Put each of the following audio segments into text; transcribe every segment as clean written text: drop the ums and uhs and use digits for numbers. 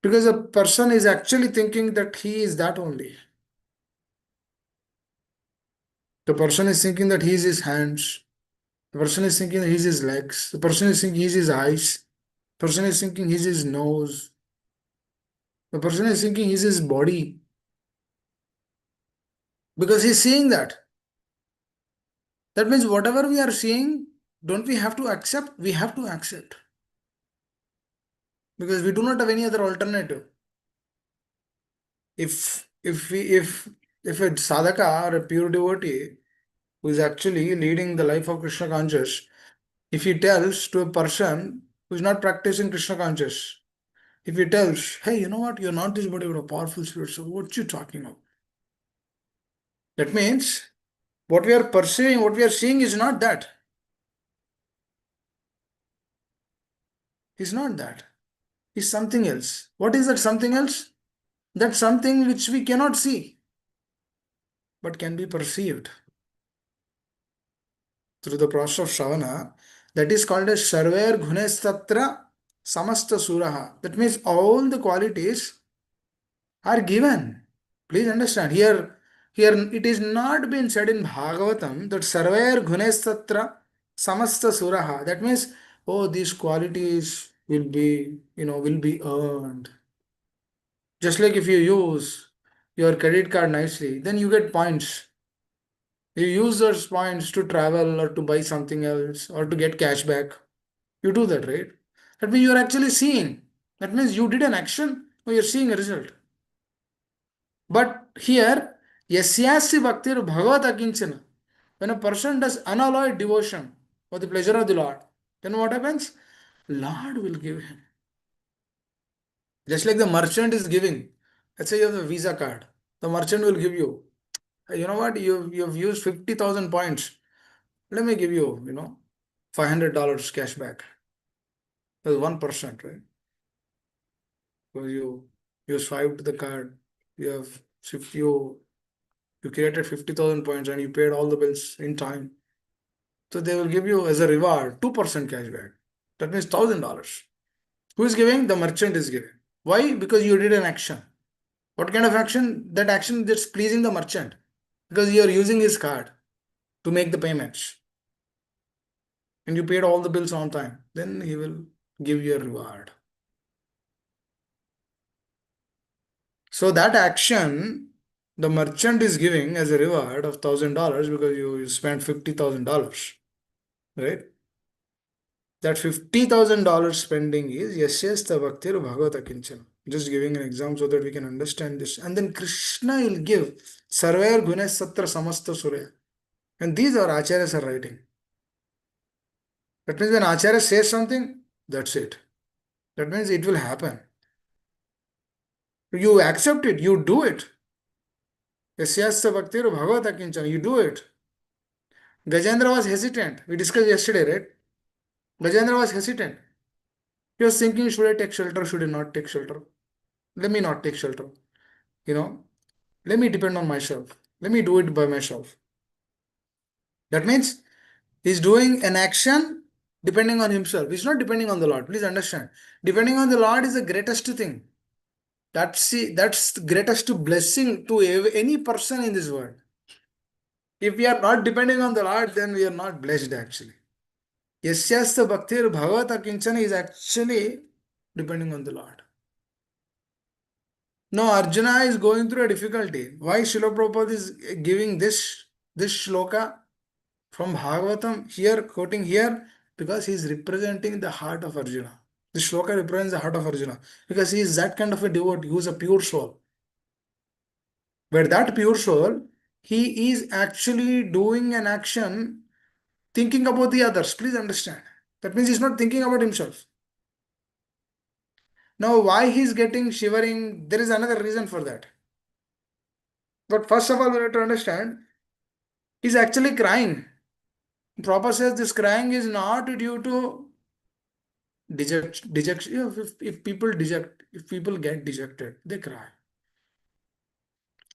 Because a person is actually thinking that he is that only. The person is thinking that he is his hands. The person is thinking that he is his legs. The person is thinking he is his eyes. The person is thinking he is his nose. The person is thinking he is his body. Because he's seeing that. That means whatever we are seeing, don't we have to accept? We have to accept. Because we do not have any other alternative. If a sadhaka or a pure devotee who is actually leading the life of Krishna conscious, if he tells to a person who is not practicing Krishna conscious, if he tells, hey, you know what, you're not this body, you're a powerful spirit, so what you talking about? That means what we are perceiving, what we are seeing is not that. Is not that. Is something else. What is that something else? That something which we cannot see, but can be perceived through the process of Shravana. That is called as Sarver Gunestatra Samasta Suraha. That means all the qualities are given. Please understand, here it is not been said in Bhagavatam that Sarver Gunestatra Samasta Suraha. That means, oh, these qualities will be earned. Just like if you use your credit card nicely, then you get points. You use those points to travel or to buy something else or to get cash back. You do that, right? That means you're actually seeing. That means you did an action or you're seeing a result. But here, yasyasya bhaktir bhagavat akinchana. When a person does unalloyed devotion for the pleasure of the Lord, then what happens? Lord will give him. Just like the merchant is giving. Let's say you have a Visa card. The merchant will give you. "Hey, you know what? You've used 50,000 points. Let me give you, $500 cash back. That's 1%, right? So you swiped the card. You have if you created 50,000 points and you paid all the bills in time. So they will give you as a reward 2% cash back. That means $1,000. Who is giving? The merchant is giving. Why? Because you did an action. What kind of action? That action that's pleasing the merchant. Because you are using his card to make the payments. And you paid all the bills on time. Then he will give you a reward. So that action, the merchant is giving as a reward of $1,000 because you spent $50,000, right? That $50,000 spending is yasyasta bhaktir bhagavata kinchana. Just giving an example so that we can understand this. And then Krishna will give sarvair gunes satra samasta surya. And these are acharyas are writing. That means when acharya says something, that's it. That means it will happen. You accept it, you do it. Yasyasta bhaktir bhagavata kinchana, you do it. Gajendra was hesitant. We discussed yesterday, right? Gajendra was hesitant. He was thinking, should I take shelter? Should I not take shelter? Let me not take shelter. You know, let me depend on myself. Let me do it by myself. That means he's doing an action depending on himself. He's not depending on the Lord. Please understand. Depending on the Lord is the greatest thing. That's the greatest blessing to any person in this world. If we are not depending on the Lord, then we are not blessed actually. Yasyasta bhaktir bhagavata kinchana is actually depending on the Lord. Now Arjuna is going through a difficulty. Why Srila Prabhupada is giving this shloka from Bhagavatam here, quoting here? Because he is representing the heart of Arjuna. This shloka represents the heart of Arjuna. Because he is that kind of a devotee who is a pure soul. Where that pure soul, he is actually doing an action thinking about the others. Please understand. That means he's not thinking about himself. Now, why he's getting shivering, there is another reason for that. But first of all, we have to understand, he's actually crying. Prabhupada says this crying is not due to dejection. If people get dejected, they cry.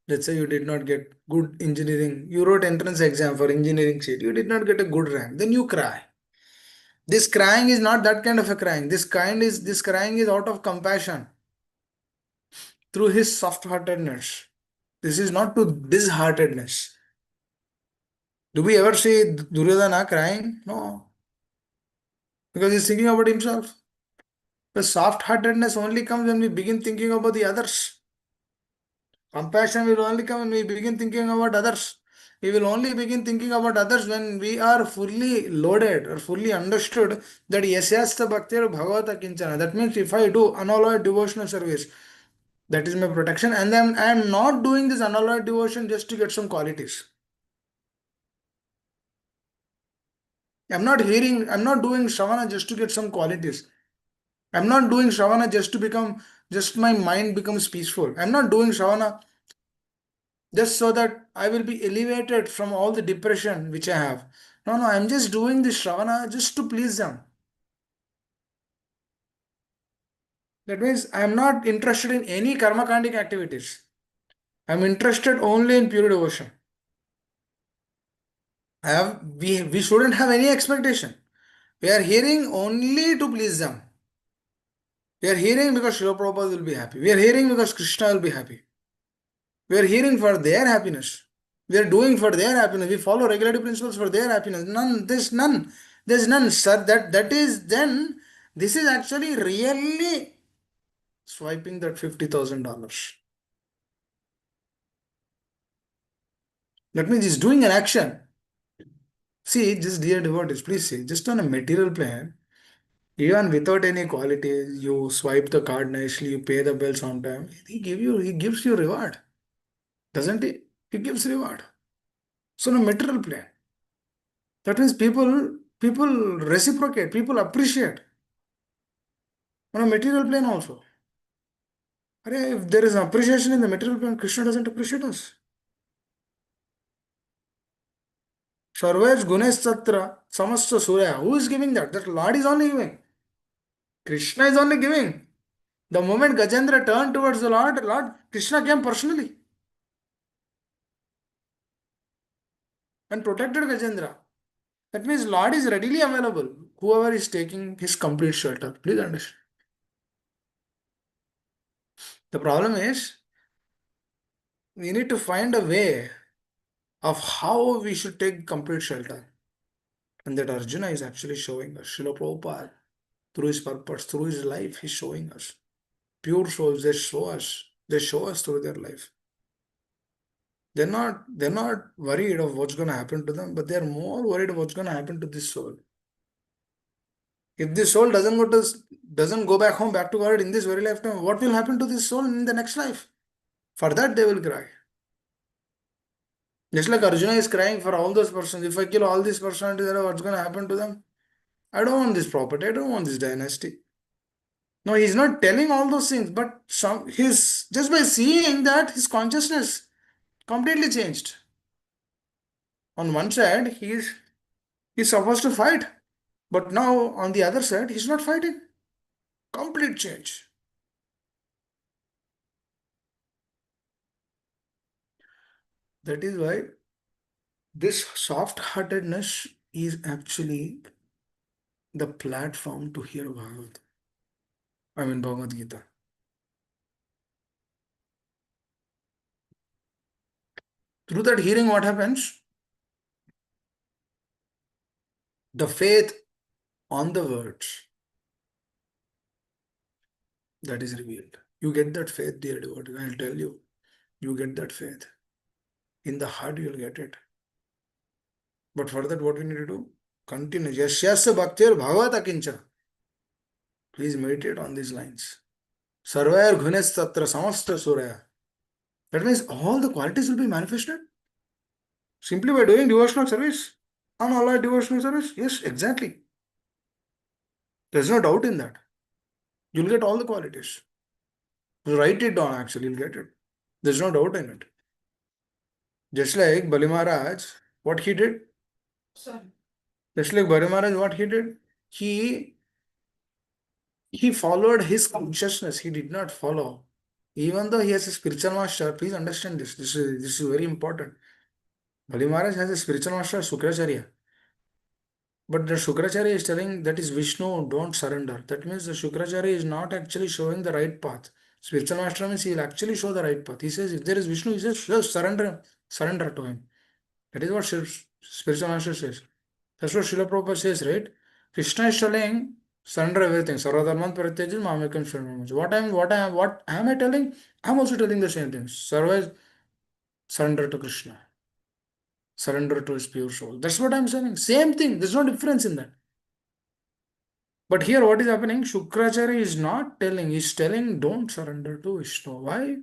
Let's say you did not get good engineering, you wrote entrance exam for engineering seat, you did not get a good rank, then you cry. This crying is not that kind of a crying. This crying is out of compassion. through his soft heartedness. This is not to disheartedness. Do we ever see Duryodhana crying? No, because he's thinking about himself. The soft heartedness only comes when we begin thinking about the others. Compassion will only come when we begin thinking about others. We will only begin thinking about others when we are fully loaded or fully understood that yasyasta bhaktir bhagavata kinchana. That means if I do unalloyed devotional service, that is my protection, and then I am not doing this unalloyed devotion just to get some qualities. I'm not doing Shravana just to get some qualities. I'm not doing Shravana just to become, just my mind becomes peaceful. I'm not doing Shravana just so that I will be elevated from all the depression which I have. No, no, I'm just doing this Shravana just to please them. That means I'm not interested in any karma kandic activities. I'm interested only in pure devotion. We shouldn't have any expectation. We are hearing only to please them. We are hearing because Srila Prabhupada will be happy. We are hearing because Krishna will be happy. We are hearing for their happiness. We are doing for their happiness. We follow regulative principles for their happiness. None, there's none. There's none, sir. That is then this is actually really swiping that $50,000. That means he's doing an action. See, just dear devotees, please see, just on a material plane, even without any qualities, you swipe the card nicely, you pay the bills on time. He gives you reward, doesn't he? He gives reward. So on a material plane, that means people reciprocate, people appreciate on a material plane also. If there is appreciation in the material plane, Krishna doesn't appreciate us. Sarvaj Gunesh Tatra Samasta Surya. Who is giving that? That Lord is only giving. Krishna is only giving. The moment Gajendra turned towards the Lord Krishna came personally and protected Gajendra. That means Lord is readily available. Whoever is taking his complete shelter. Please understand. The problem is we need to find a way of how we should take complete shelter. And that Arjuna is actually showing us. Srila Prabhupada, through his purpose, through his life, he's showing us. Pure souls, they show us. They show us through their life. They're not worried of what's going to happen to them, but they're more worried of what's going to happen to this soul. If this soul doesn't go back home, back to God in this very lifetime, what will happen to this soul in the next life? For that they will cry. Just like Arjuna is crying for all those persons. If I kill all these personalities, what's going to happen to them? I don't want this property. I don't want this dynasty. No, he's not telling all those things, but his just by seeing that his consciousness completely changed. On one side, he's supposed to fight, but now on the other side, he's not fighting. Complete change. That is why this soft-heartedness is actually the platform to hear Bhagavad Gita. Through that hearing, what happens? The faith on the words that is revealed. You get that faith, dear devotee. I'll tell you, you get that faith. In the heart, you'll get it. But for that, what we need to do? Continue. Yasyasya bhaktir bhagavata kinchana. Please meditate on these lines. Sarvair ghunes tatra samasta suraya. That means all the qualities will be manifested simply by doing devotional service. Unalloyed devotional service? Yes, exactly. There's no doubt in that. You'll get all the qualities. Write it down, actually, you'll get it. There's no doubt in it. Just like Bali Maharaj, what he did? Sorry. Just like Bali Maharaj, what he did? He followed his consciousness. He did not follow. Even though he has a spiritual master, please understand this. This is very important. Bali Maharaj has a spiritual master, Sukracharya. But the Shukracharya is telling that is Vishnu, don't surrender. That means the Shukracharya is not actually showing the right path. Spiritual master means he will actually show the right path. He says, if there is Vishnu, he says, just surrender to him. That is what spiritual master says. That's what Srila Prabhupada says, right? Krishna is telling, surrender everything. Sarvadharman parityajya mamekam sharanam. What am I telling? I'm also telling the same thing. Surrender to Krishna. Surrender to his pure soul. That's what I'm saying. Same thing. There's no difference in that. But here, what is happening? Shukracharya is not telling, he's telling, don't surrender to Vishnu. Why?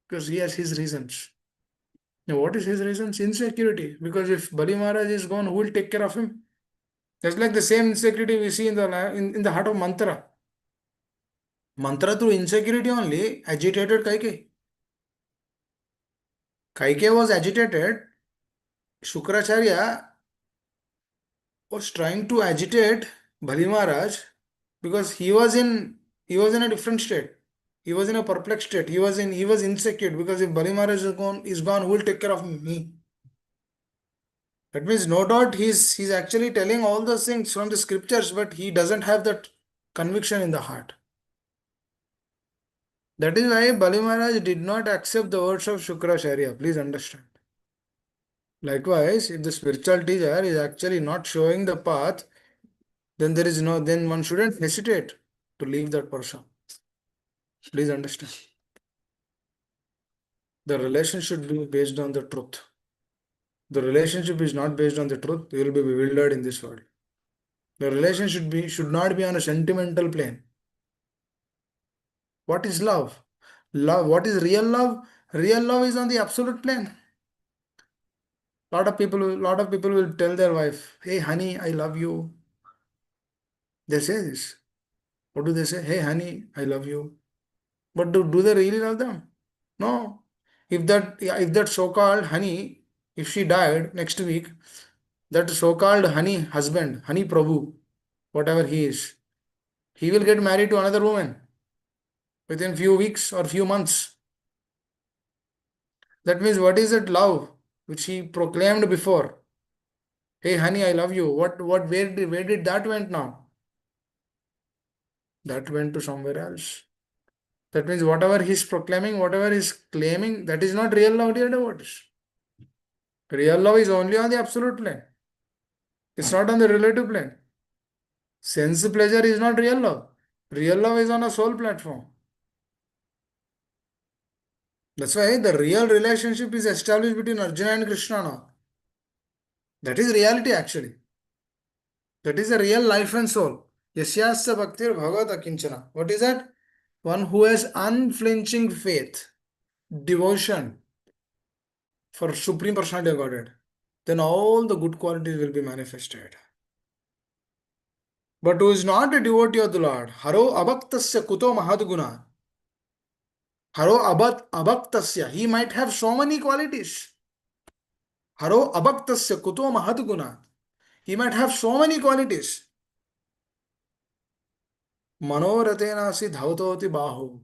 Because he has his reasons. Now, what is his reasons? Insecurity. Because if Bali Maharaj is gone, who will take care of him? That's like the same insecurity we see in the heart of Mantra. Mantra through insecurity only agitated Kaike. Kaike was agitated. Shukracharya was trying to agitate Bali Maharaj because he was in a different state. He was in a perplexed state. He was insecure because if Bali Maharaj is gone, who will take care of me? That means no doubt he's actually telling all those things from the scriptures, but he doesn't have that conviction in the heart. That is why Bali Maharaj did not accept the words of Shukracharya. Please understand. Likewise, if the spiritual teacher is actually not showing the path, then one shouldn't hesitate to leave that person. Please understand. The relationship should be based on the truth. The relationship is not based on the truth, you will be bewildered in this world. The relationship should not be on a sentimental plane. What is love? What is real love? Real love is on the absolute plane. Lot of people will tell their wife, "Hey honey, I love you." They say this. What do they say? "Hey honey, I love you." But do they really love them? No. If that so-called honey, if she died next week, that so-called honey husband, honey Prabhu, whatever he is, he will get married to another woman within few weeks or few months. That means what is that love which he proclaimed before? Hey honey, I love you. Where did that went now? That went to somewhere else. That means whatever he's proclaiming, whatever he's claiming, that is not real love, dear devotees. Real love is only on the absolute plane. It's not on the relative plane. Sense pleasure is not real love. Real love is on a soul platform. That's why the real relationship is established between Arjuna and Krishna now. That is reality actually. That is a real life and soul. Yasyasya bhaktir bhagavad akinchana. What is that? One who has unflinching faith, devotion for Supreme Personality of Godhead. Then all the good qualities will be manifested. But who is not a devotee of the Lord, haro abhaktasya kuto mahadguna. Haro abhaktasya. He might have so many qualities. Haro abhaktasya kuto mahadguna. He might have so many qualities. Manoratenasi dhautoti bahu.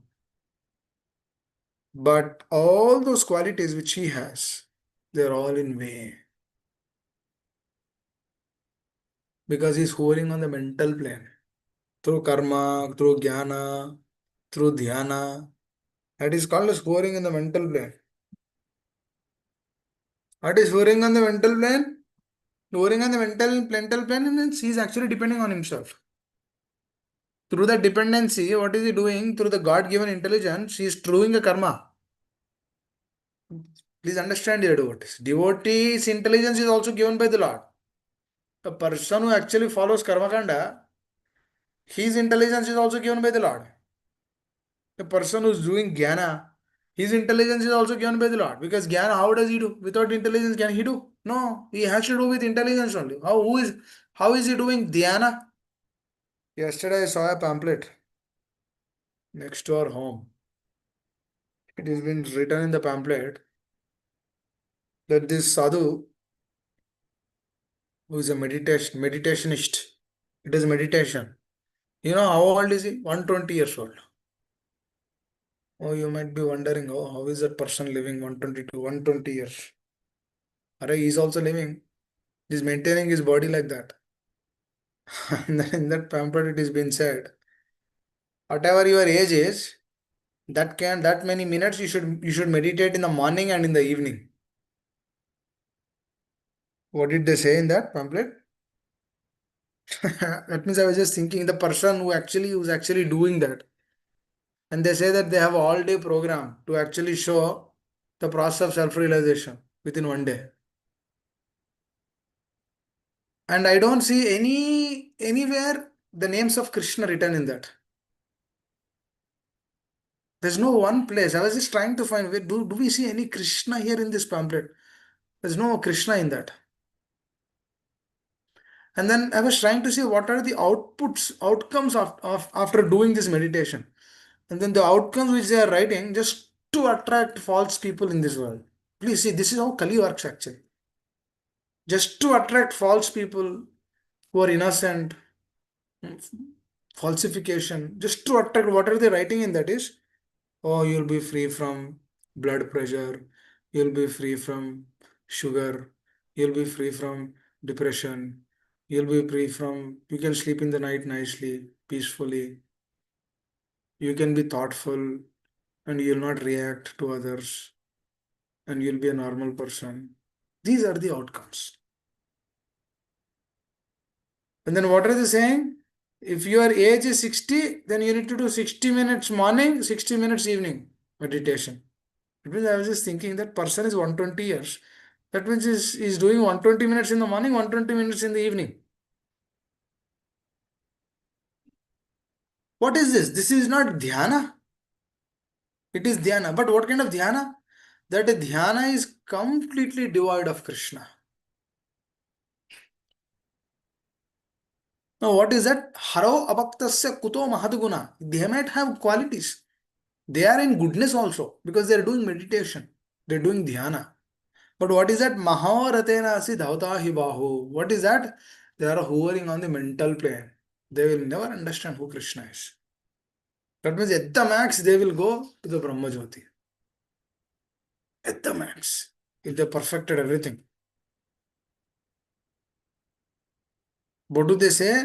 But all those qualities which he has, they're all in vain. Because he's hovering on the mental plane. Through karma, through jnana, through dhyana. That is called as hovering in the mental plane. What is hovering on the mental plane? Hovering on the mental plane means he is actually depending on himself. Through that dependency, what is he doing? Through the God-given intelligence, he is doing a karma. Please understand, dear devotees. Devotee's intelligence is also given by the Lord. The person who actually follows karma kanda, his intelligence is also given by the Lord. The person who is doing jnana, his intelligence is also given by the Lord. Because jnana, how does he do? Without intelligence, can he do? No, he has to do with intelligence only. How is he doing dhyana? Yesterday I saw a pamphlet next to our home. It has been written in the pamphlet that this sadhu, who is a meditationist, it is meditation. You know how old is he? 120 years old. Oh, you might be wondering, oh, how is that person living 120 to 120 years? Array, he's also living. He's maintaining his body like that. And then in that pamphlet, it is been said Whatever your age is, that many minutes you should meditate in the morning and in the evening. What did they say in that pamphlet? That means I was just thinking the person who's actually doing that. And they say that they have all day program to actually show the process of self-realization within one day. And I don't see anywhere the names of Krishna written in that. There's no one place. I was just trying to find where do we see any Krishna here in this pamphlet? There's no Krishna in that. And then I was trying to see what are the outcomes of after doing this meditation. And then the outcomes which they are writing just to attract false people in this world. Please see, this is how Kali works actually. Just to attract false people who are innocent, falsification, just to attract what are they writing in that is, oh, you'll be free from blood pressure, you'll be free from sugar, you'll be free from depression, you'll be free from, you can sleep in the night nicely, peacefully, you can be thoughtful, and you'll not react to others, and you'll be a normal person. These are the outcomes. And then what are they saying? If your age is 60, then you need to do 60 minutes morning, 60 minutes evening meditation. It means I was just thinking that person is 120 years. That means he's doing 120 minutes in the morning, 120 minutes in the evening. What is this? This is not dhyana. It is dhyana. But what kind of dhyana? That dhyana is completely devoid of Krishna. Now, what is that? Haro abhaktasya kuto mahadguna. They might have qualities. They are in goodness also because they are doing meditation. They are doing dhyana. But what is that? Maharatena asi dhauta hi bahu. What is that? They are hovering on the mental plane. They will never understand who Krishna is. That means at the max they will go to the Brahma Jyoti. At the max. If they perfected everything. What do they say?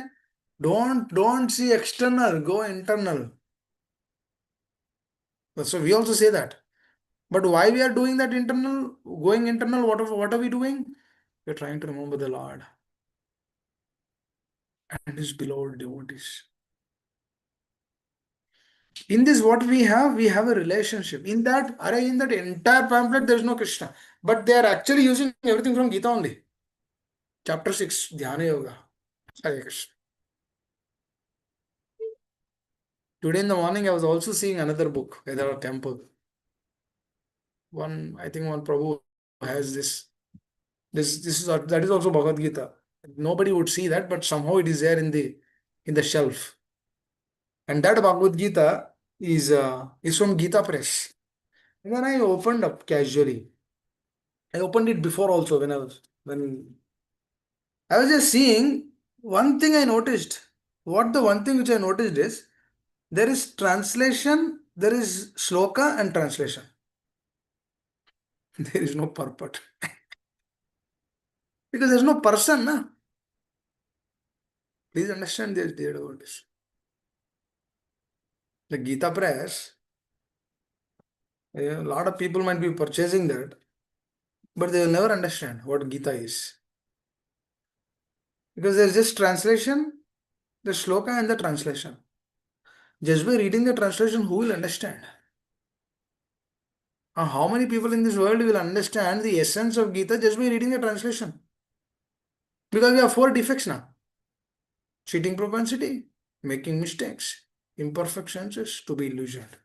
Don't see external, go internal. So we also say that. But why we are doing that internal, going internal, what are we doing? We're trying to remember the Lord and his beloved devotees. In this, what we have a relationship. In that entire pamphlet, there is no Krishna. But they are actually using everything from Gita only. Chapter 6, Dhyana Yoga. Hare Krishna. Today in the morning, I was also seeing another book, either a temple. I think one Prabhu has this. That is also Bhagavad Gita. Nobody would see that, but somehow it is there in the shelf. And that Bhagavad Gita is from Gita Press. And then I opened up casually. I opened it before also when I was just seeing one thing I noticed. What the one thing which I noticed is there is translation, there is shloka and translation. There is no purport. Because there's no person, na? Please understand this, dear devotees. The Gita Press, a lot of people might be purchasing that, but they will never understand what Gita is. Because there's just translation, the shloka and the translation. Just by reading the translation, who will understand? How many people in this world will understand the essence of Gita just by reading the translation? Because we have four defects now: cheating propensity, making mistakes, imperfect senses, to be illusioned.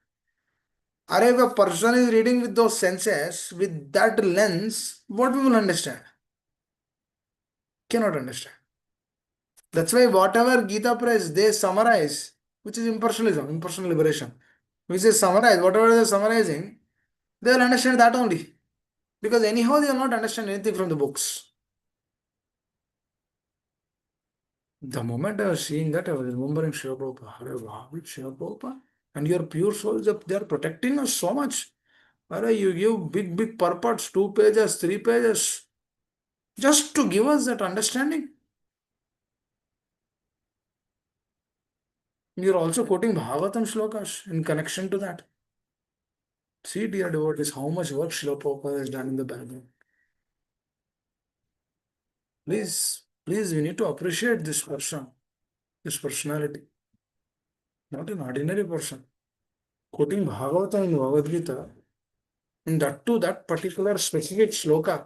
Or if a person is reading with those senses, with that lens, what we will understand? Cannot understand. That's why whatever Gita Press they summarize, which is impersonalism, impersonal liberation, which is summarize, whatever they're summarizing, they will understand that only. Because anyhow they will not understand anything from the books. The moment I was seeing that, I was remembering Shiva Prabhupada. Hare wow, Shiva Prabhupada. And your pure souls, they are protecting us so much. Hare, you give big purports, 2 pages, 3 pages, just to give us that understanding. You're also quoting Bhagavatam shlokas in connection to that. See, dear devotees, how much work Srila Prabhupada has done in the background. Please, we need to appreciate this person, this personality, not an ordinary person. Quoting Bhagavata in Bhagavad Gita, and that too, that particular specific shloka,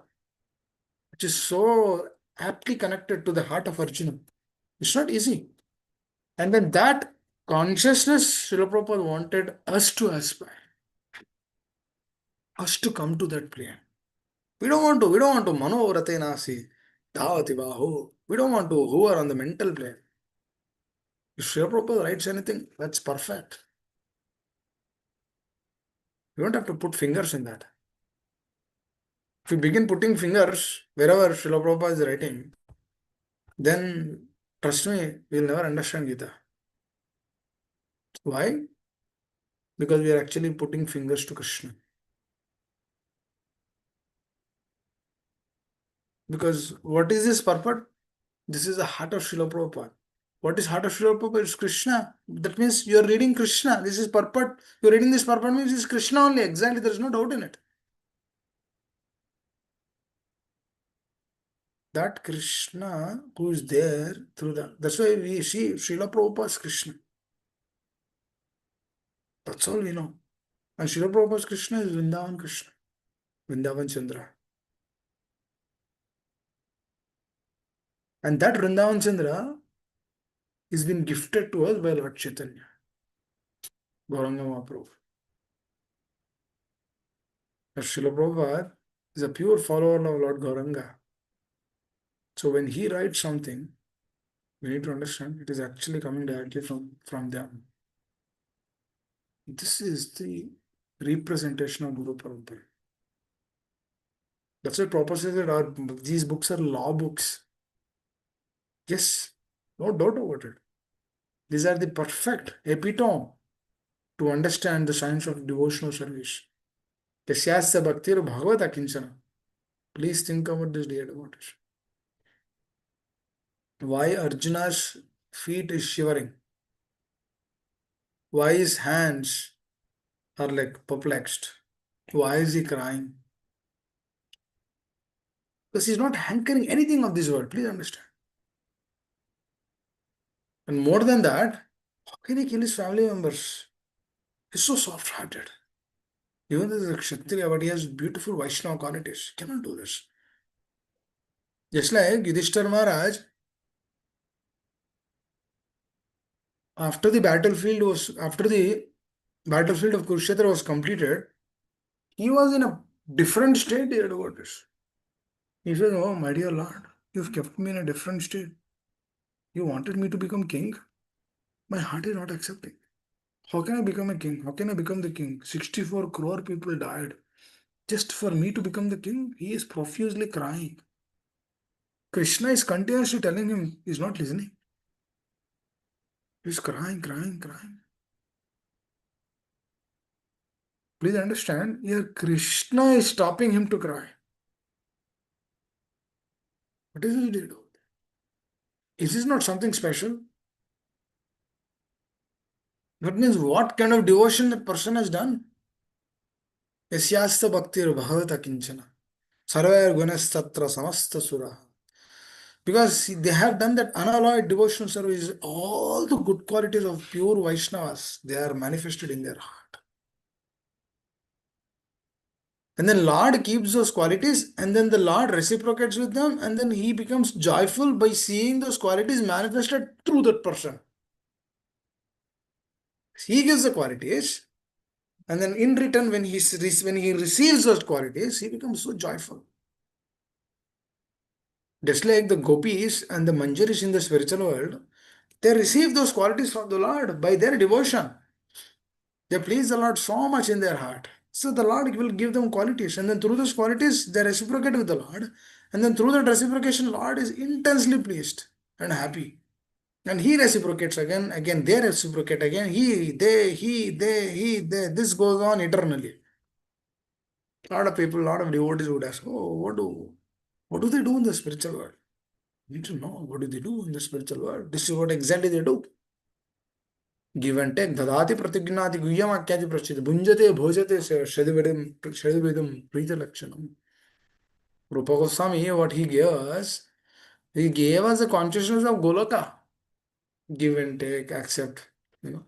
which is so aptly connected to the heart of Arjuna. It's not easy. And then that consciousness, Srila Prabhupada wanted us to aspire, us to come to that plane. We don't want to manovrate nasi, dhavati bahu. We don't want to hover on the mental plane. If Srila Prabhupada writes anything, that's perfect. You don't have to put fingers in that. If you begin putting fingers wherever Srila Prabhupada is writing, then trust me, we'll never understand Gita. Why? Because we are actually putting fingers to Krishna. Because what is this purport? This is the heart of Srila Prabhupada. What is heart of Srila Prabhupada? It's Krishna. That means you are reading Krishna. This is purport. You're reading this purport means it's Krishna only. Exactly. There is no doubt in it. That Krishna who is there through that. That's why we see Srila Prabhupada's Krishna. That's all we know. And Srila Prabhupada's Krishna is Vrindavan Krishna. Vrindavan Chandra. And that Vrindavan Chandra is been gifted to us by Lord Chaitanya. Gauranga Mahaprabhu. Srila Prabhupada is a pure follower of Lord Gauranga. So when he writes something, we need to understand it is actually coming directly from them. This is the representation of Guru Parampara. That's why Prabhupada says that these books are law books. Yes, no doubt about it. These are the perfect epitome to understand the science of devotional service. Yasyasya bhaktir bhagavata kinchana. Please think about this, dear devotees. Why Arjuna's feet is shivering? Why his hands are like perplexed? Why is he crying? Because he's not hankering anything of this world. Please understand. And more than that, how can he kill his family members? He's so soft-hearted. Even though he's a Kshatriya, but he has beautiful Vaishnava qualities. He cannot do this. Just like Yudhishthir Maharaj, after the battlefield of Kurukshetra was completed, he was in a different state, dear devotees. He said, "Oh, my dear Lord, you've kept me in a different state. You wanted me to become king. My heart is not accepting. How can I become a king? How can I become the king? 64 crore people died. Just for me to become the king?" He is profusely crying. Krishna is continuously telling him he's not listening. He's crying, crying, crying. Please understand, here Krishna is stopping him to cry. What is he doing? Is this not something special? That means what kind of devotion that person has done? Yasyasta bhaktir bhagavata kinchana. Sarvair gunastatra samasta sura. Because they have done that unalloyed devotional service, all the good qualities of pure Vaishnavas, they are manifested in their heart. And then Lord keeps those qualities, and then the Lord reciprocates with them, and then he becomes joyful by seeing those qualities manifested through that person. He gives the qualities, and then in return, when he receives those qualities, he becomes so joyful. Just like the gopis and the manjaris in the spiritual world, they receive those qualities from the Lord by their devotion. They please the Lord so much in their heart. So the Lord will give them qualities, and then through those qualities, they reciprocate with the Lord. And then through that reciprocation, Lord is intensely pleased and happy. And he reciprocates again, they reciprocate again. He, they, he, they, he, they. This goes on eternally. A lot of people, a lot of devotees would ask, "Oh, what do they do in the spiritual world?" You need to know what do they do in the spiritual world. This is what exactly they do. Give and take ददाति प्रतिज्ञाति गुह्यमाख्याति प्रचित भुंजते भोजते षडिविधम प्रीत लक्षणम. Rupa Goswami, what he gave us the consciousness of Goloka. Give and take, accept. You know,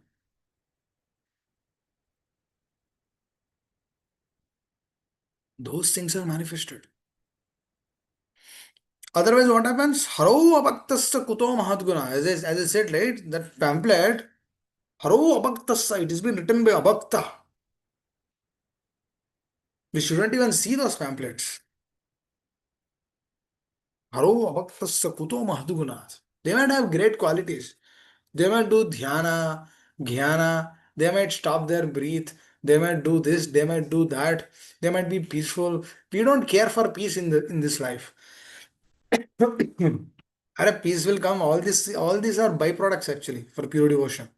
those things are manifested. Otherwise, what happens? Haro abhaktasya kuto mahatguna. As I said, right, that pamphlet, Haro abhaktasya, it has been written by Abhakta. We shouldn't even see those pamphlets. Haro abhaktasya kuto mahatguna. They might have great qualities. They might do dhyana, jnana, they might stop their breath, they might do this, they might do that, they might be peaceful. We don't care for peace in this life. Are peace will come. All these are byproducts actually for pure devotion.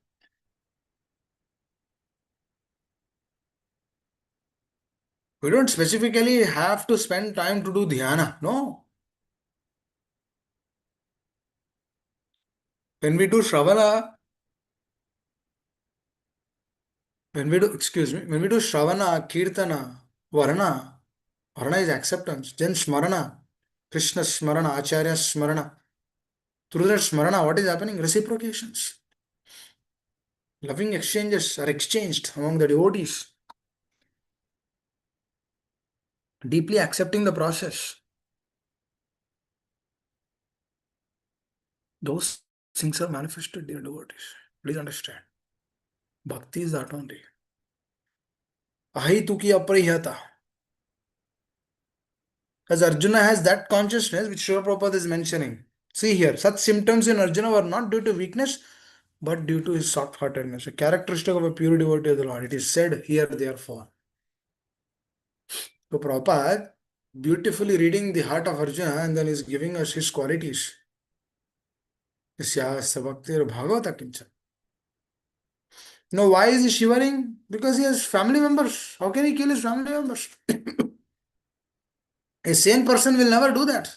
We don't specifically have to spend time to do dhyana. No. When we do shravana, when we do shravana, kirtana, varana, varana is acceptance. Then smarana, Krishna smarana, Acharya smarana. Through that smarana, what is happening? Reciprocations. Loving exchanges are exchanged among the devotees, deeply accepting the process. Those things are manifested, dear devotees. Please understand. Bhakti is that only. Ahituki apriyata. As Arjuna has that consciousness which Srila Prabhupada is mentioning. See here, such symptoms in Arjuna were not due to weakness, but due to his soft-heartedness, a characteristic of a pure devotee of the Lord. It is said here, therefore. So Prabhupada beautifully reading the heart of Arjuna and then is giving us his qualities. Yasya bhaktir bhagavata kincha. Now, why is he shivering? Because he has family members. How can he kill his family members? A sane person will never do that.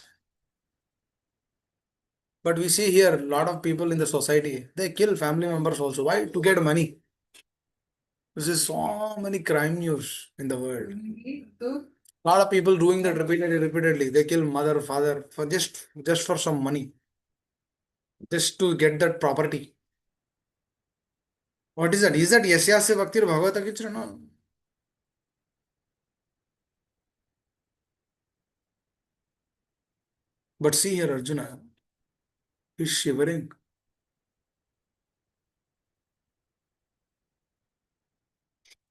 But we see here a lot of people in the society, they kill family members also. Why? To get money. This is so many crime news in the world. A lot of people doing that repeatedly. They kill mother, father for just for some money, just to get that property. What is that? Is that Yasyasya Bhaktir Bhagavata Kichra? No. But see here, Arjuna is shivering.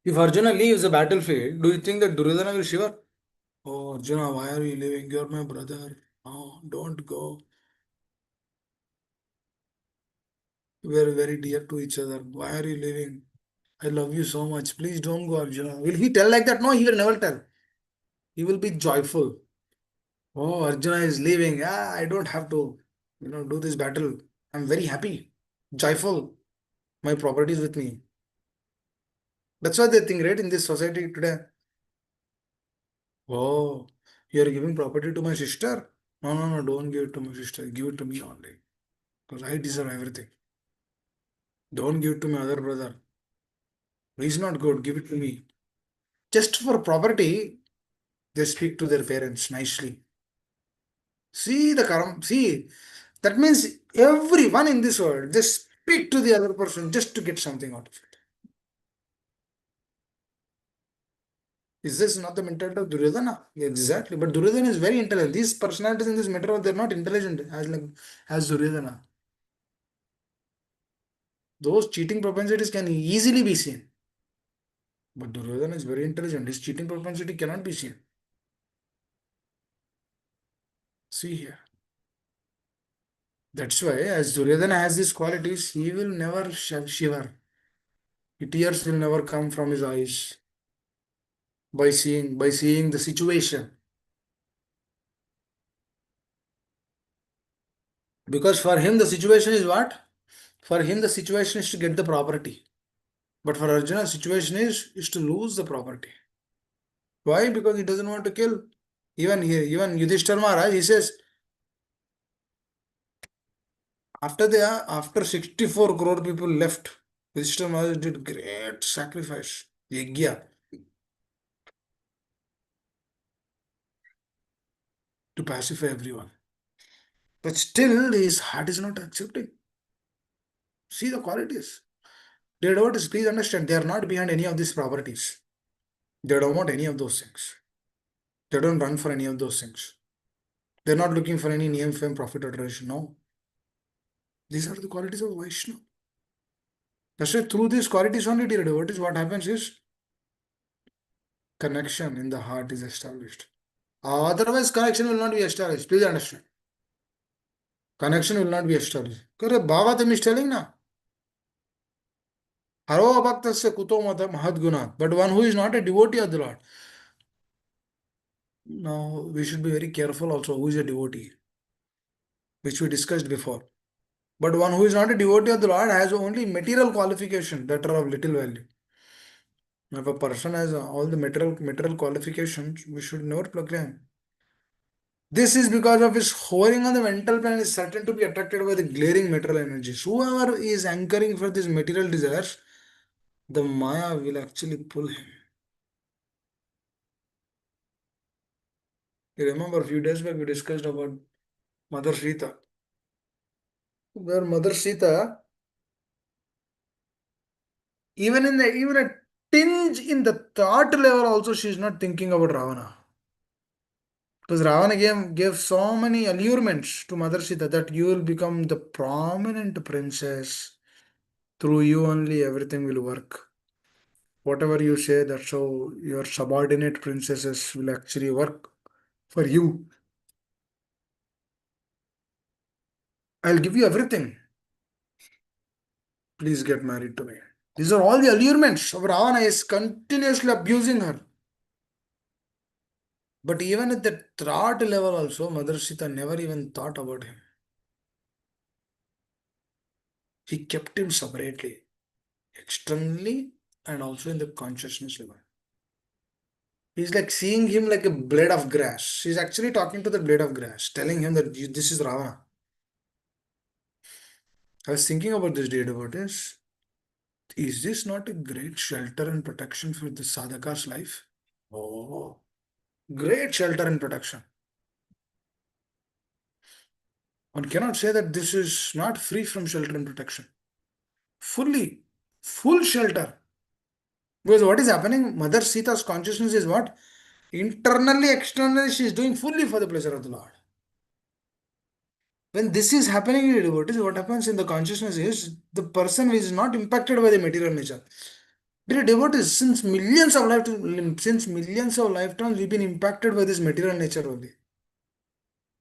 If Arjuna leaves the battlefield, do you think that Duryodhana will shiver? Oh, Arjuna, why are you leaving? You're my brother. Oh, don't go. We are very dear to each other. Why are you leaving? I love you so much. Please don't go, Arjuna. Will he tell like that? No, he will never tell. He will be joyful. Oh, Arjuna is leaving. Ah, I don't have to, do this battle. I'm very happy, joyful. My property is with me. That's what they think, right? In this society today. Oh, you are giving property to my sister? No, no, no, don't give it to my sister. Give it to me only. Because I deserve everything. Don't give it to my other brother. He's not good. Give it to me. Just for property, they speak to their parents nicely. See the karam. See, that means everyone in this world, they speak to the other person just to get something out of it. Is this not the mentality of Duryodhana? Exactly. But Duryodhana is very intelligent. These personalities in this matter, they're not intelligent as Duryodhana. Those cheating propensities can easily be seen. But Duryodhana is very intelligent. His cheating propensity cannot be seen. See here. That's why, as Duryodhana has these qualities, he will never shiver. Tears will never come from his eyes by seeing the situation. Because for him, the situation is what? For him, the situation is to get the property. But for Arjuna, the situation is to lose the property. Why? Because he doesn't want to kill. Even here, even Yudhishthir Maharaj, he says, after 64 crore people left Wisdom Maharaj did great sacrifice, yajna, to pacify everyone. But still, his heart is not accepting. See the qualities. Dear devotees, please understand, they are not behind any of these properties. They don't want any of those things. They don't run for any of those things. They're not looking for any name, fame, profit, or adoration. No. These are the qualities of Vaishnava. That's why through these qualities only, dear devotees, what happens is connection in the heart is established. Otherwise, connection will not be established. Please understand. Connection will not be established. Because Baba Tam is telling now. Haro bhaktasya kuto mata mahad guna. But one who is not a devotee of the Lord. Now, we should be very careful also who is a devotee, which we discussed before. But one who is not a devotee of the Lord has only material qualification that are of little value. If a person has all the material qualifications, we should never proclaim. This is because of his hovering on the mental plane is certain to be attracted by the glaring material energies. Whoever is anchoring for these material desires, the Maya will actually pull him. You remember a few days back we discussed about Mother Sita, where Mother Sita, even a tinge in the thought level, also she is not thinking about Ravana. Because Ravana gave so many allurements to Mother Sita that you will become the prominent princess. Through you only everything will work. Whatever you say, that's how your subordinate princesses will actually work for you. I'll give you everything. Please get married to me. These are all the allurements of Ravana is continuously abusing her. But even at the thought level also, Mother Sita never even thought about him. He kept him separately, externally and also in the consciousness level. He's like seeing him like a blade of grass. She's actually talking to the blade of grass, telling him that this is Ravana. I was thinking about this day about this. Is this not a great shelter and protection for the sadhaka's life? Oh, great shelter and protection. One cannot say that this is not free from shelter and protection. Fully, full shelter. Because what is happening? Mother Sita's consciousness is what? Internally, externally, she is doing fully for the pleasure of the Lord. When this is happening in devotees, what happens in the consciousness is the person is not impacted by the material nature. Dear devotees, since millions of lifetimes, we've been impacted by this material nature only.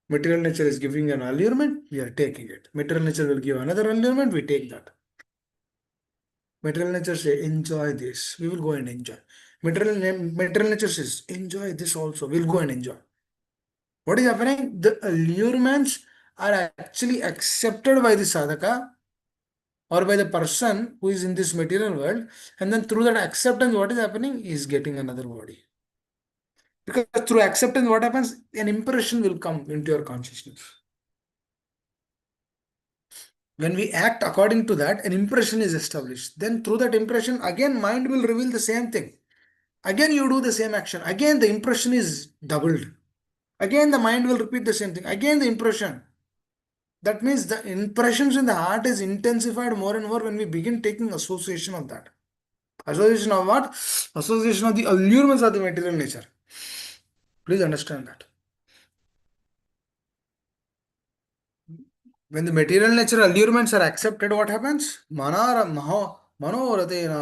Material nature is giving an allurement, we are taking it. Material nature will give another allurement, we take that. Material nature say, enjoy this, we will go and enjoy. Material nature says, enjoy this also, we'll go and enjoy. What is happening? The allurements are actually accepted by the sadhaka or by the person who is in this material world, and then through that acceptance, what is happening? He is getting another body. Because through acceptance, what happens? An impression will come into your consciousness. When we act according to that, an impression is established. Then through that impression, again, mind will reveal the same thing. Again, you do the same action. Again, the impression is doubled. Again, the mind will repeat the same thing. Again, the impression. That means the impressions in the heart is intensified more and more when we begin taking association of that. Association of what? Association of the allurements of the material nature. Please understand that. When the material nature allurements are accepted, what happens? Manoratena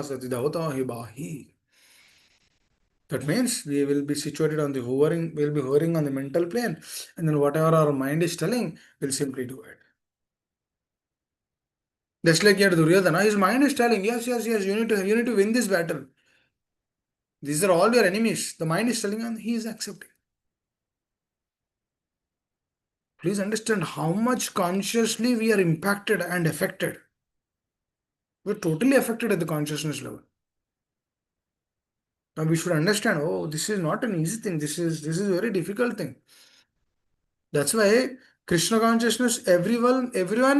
sati dhautah hibahi. That means we will be situated on the hovering, we'll be hovering on the mental plane, and then whatever our mind is telling, we'll simply do it. Just like here Duryodhana, his mind is telling, yes, yes, yes, you need to win this battle. These are all your enemies. The mind is telling, and he is accepting. Please understand how much consciously we are impacted and affected. We're totally affected at the consciousness level. Now we should understand, oh, this is not an easy thing. This is a very difficult thing. That's why Krishna consciousness, everyone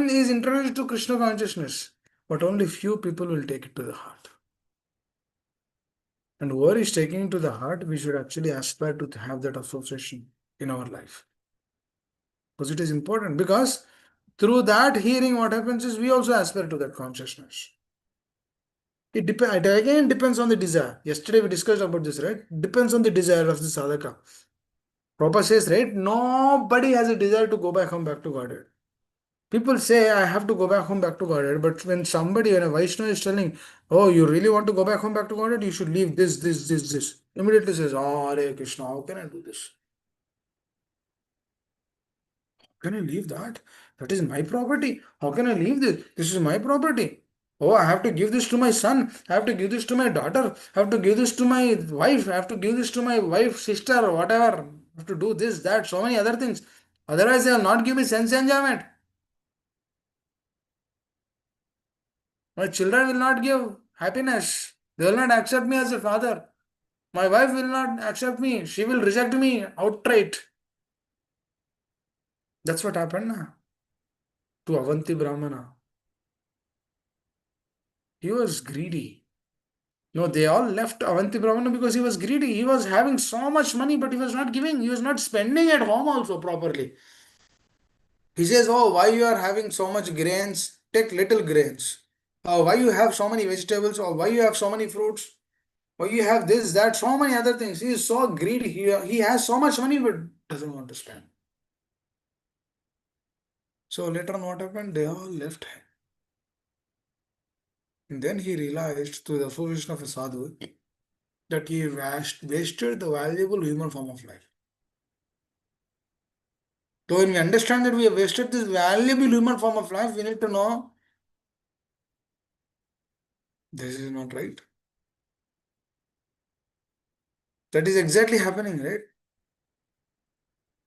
is introduced to Krishna consciousness. but only few people will take it to the heart. And whoever is taking it to the heart, we should actually aspire to have that association in our life. Because it is important. Because through that hearing, what happens is we also aspire to that consciousness. It again depends on the desire. Yesterday we discussed about this, right? Depends on the desire of the sadhaka. Prabhupada says, right? Nobody has a desire to go back home, back to Godhead. People say, I have to go back home, back to Godhead. But when a Vaishnava is telling, oh, you really want to go back home, back to Godhead, you should leave this. Immediately says, oh, Hare Krishna, how can I do this? Can I leave that? That is my property. How can I leave this? This is my property. Oh, I have to give this to my son. I have to give this to my daughter. I have to give this to my wife. I have to give this to my wife, sister, or whatever. I have to do this, that, so many other things. Otherwise, they will not give me sense enjoyment. My children will not give happiness. They will not accept me as a father. My wife will not accept me. She will reject me outright. That's what happened na, to Avanti Brahmana. He was greedy. No, they all left Avanti Brahmana because he was greedy. He was having so much money, but he was not giving. He was not spending at home also properly. He says, oh, why you are having so much grains? Take little grains. Why you have so many vegetables? Or why you have so many fruits? Why you have this, that, so many other things? He is so greedy. He has so much money, but doesn't want to spend. So later on, what happened? They all left him. And then he realized, through the association of a sadhu, that he wasted the valuable human form of life. So when we understand that we have wasted this valuable human form of life, we need to know this is not right. That is exactly happening, right?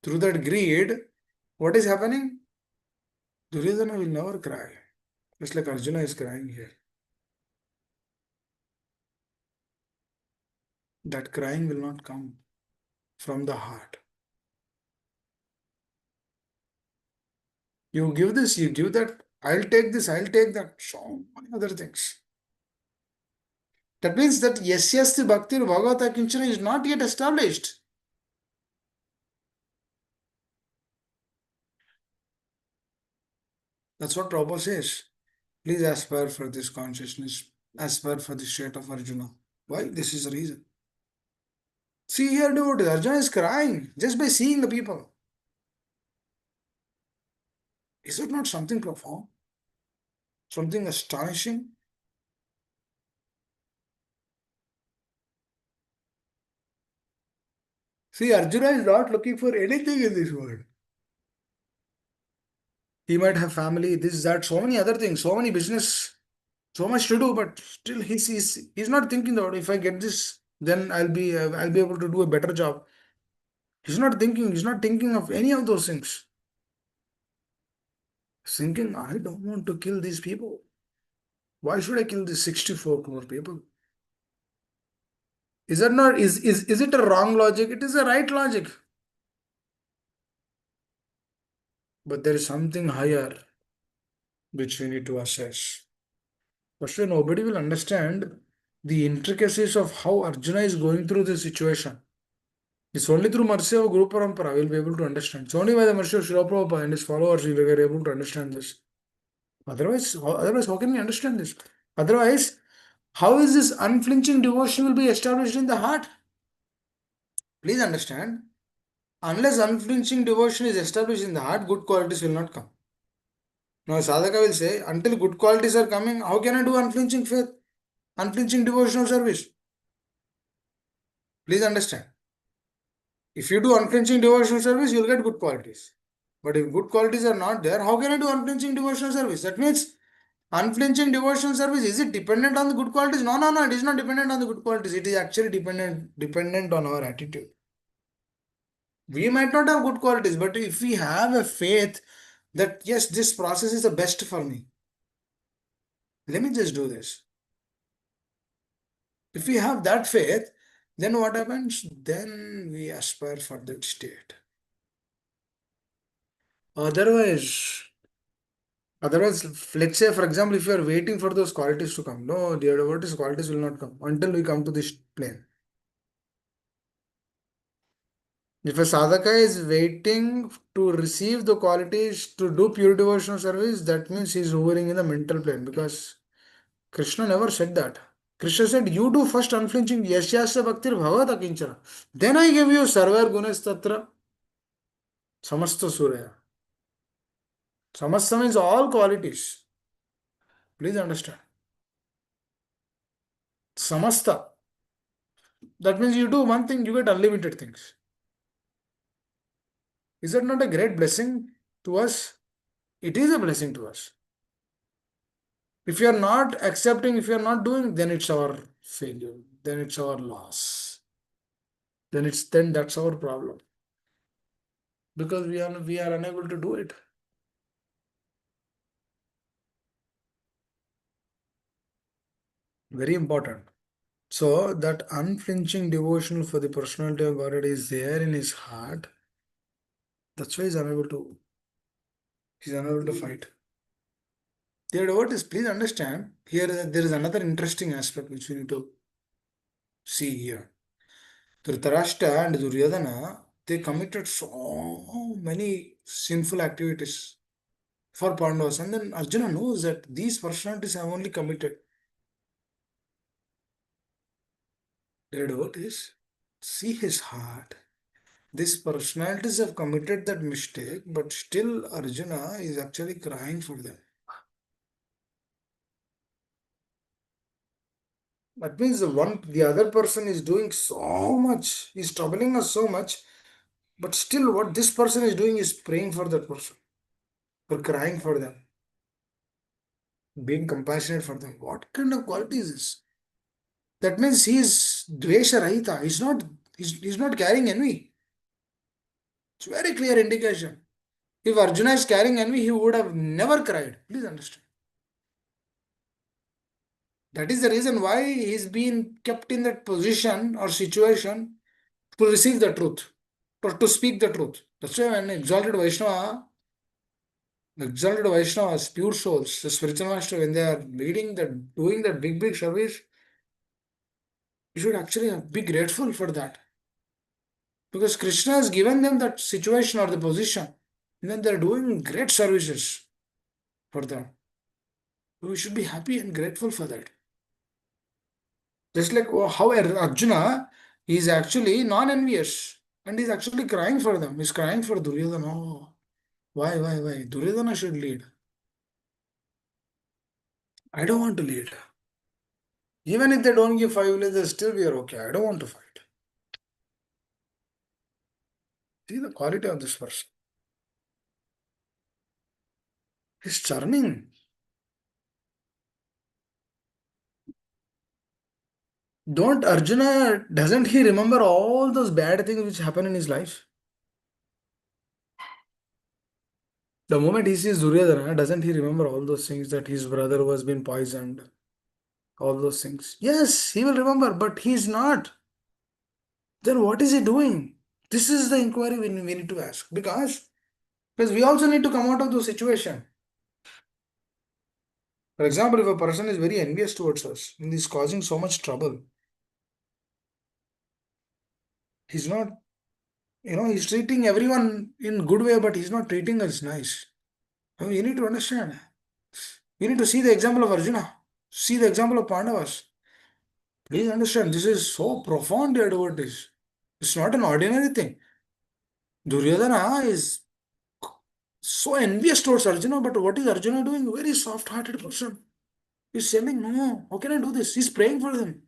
Through that greed, what is happening? Duryodhana will never cry. Just like Arjuna is crying here. That crying will not come from the heart. You give this, you give that, I'll take this, I'll take that, so many other things. That means that Yasyasti Bhakti Bhagavata Kinchana is not yet established. That's what Prabhupada says. Please aspire for this consciousness, aspire for the state of Arjuna. Why? This is the reason. See here, dude, Arjuna is crying just by seeing the people. Is it not something profound? Something astonishing? See, Arjuna is not looking for anything in this world. He might have family, this, that, so many other things, so many business, so much to do, but still he's not thinking that if I get this, then I'll be able to do a better job. He's not thinking of any of those things. He's thinking, I don't want to kill these people. Why should I kill these 64 crore people? Is that not is it a wrong logic? It is a right logic. But there is something higher which we need to assess. First, nobody will understand the intricacies of how Arjuna is going through this situation. It's only through mercy of Guru Parampara we'll be able to understand. It's only by the mercy of Srila Prabhupada and his followers we are able to understand this. Otherwise, how can we understand this? Otherwise, how is this unflinching devotion will be established in the heart? Please understand, unless unflinching devotion is established in the heart, good qualities will not come. Now, sadhaka will say, until good qualities are coming, how can I do unflinching faith, unflinching devotional service? Please understand. If you do unflinching devotional service, you'll get good qualities. But if good qualities are not there, how can I do unflinching devotional service? That means unflinching devotional service, is it dependent on the good qualities? No, no, no, it is not dependent on the good qualities. It is actually dependent on our attitude. We might not have good qualities, but if we have a faith that yes, this process is the best for me, let me just do this. If we have that faith, then what happens? Then we aspire for that state. Otherwise, Otherwise, let's say, for example, if you are waiting for those qualities to come, no, the devotees qualities will not come until we come to this plane. If a sadhaka is waiting to receive the qualities to do pure devotional service, that means he is hovering in the mental plane, because Krishna never said that. Krishna said, you do first unflinching yasyasya bhaktir bhagavad akinchara. Then I give you sarvar gunas tatra samasta surya. Samasta means all qualities. Please understand. Samasta. That means you do one thing, you get unlimited things. Is that not a great blessing to us? It is a blessing to us. If you are not accepting, if you are not doing, then it's our failure. Then it's our loss. Then that's our problem. Because we are unable to do it. Very important. So that unflinching devotion for the personality of God is there in his heart. That's why he's unable to fight. Dear devotees, please understand, here there is another interesting aspect which we need to see here. Dhritarashtra and Duryodhana, they committed so many sinful activities for Pandavas. And then Arjuna knows that these personalities have only committed. Dear devotees, see his heart. These personalities have committed that mistake, but still Arjuna is actually crying for them. That means the other person is doing so much, is troubling us so much, but still what this person is doing is praying for that person, or crying for them, being compassionate for them. What kind of quality is this? That means he is dvesha rahita. He's not carrying envy. It's very clear indication. If Arjuna is carrying envy, he would have never cried. Please understand. That is the reason why he's been kept in that position or situation to receive the truth, or to speak the truth. That's why when exalted Vaishnavas, pure souls, the spiritual master, when they are doing that big, big service, you should actually be grateful for that. Because Krishna has given them that situation or the position. And then they're doing great services for them. We should be happy and grateful for that. Just like how Arjuna is actually non-envious and he's actually crying for them. He's crying for Duryodhana. Oh, why? Duryodhana should lead. I don't want to lead. Even if they don't give 5 villages, still we are okay. I don't want to fight. See the quality of this person. He's churning. Doesn't he remember all those bad things which happen in his life? The moment he sees Duryodhana, doesn't he remember all those things, that his brother was being poisoned? All those things. Yes, he will remember, but he's not. Then what is he doing? This is the inquiry we need to ask. Because we also need to come out of the situation. For example, if a person is very envious towards us and is causing so much trouble, he's not, he's treating everyone in good way, but he's not treating us nice. You need to understand. You need to see the example of Arjuna. See the example of Pandavas. Please understand, this is so profound, dear devotees. It's not an ordinary thing. Duryodhana is so envious towards Arjuna, but what is Arjuna doing? Very soft-hearted person. He's saying, no, how can I do this? He's praying for them.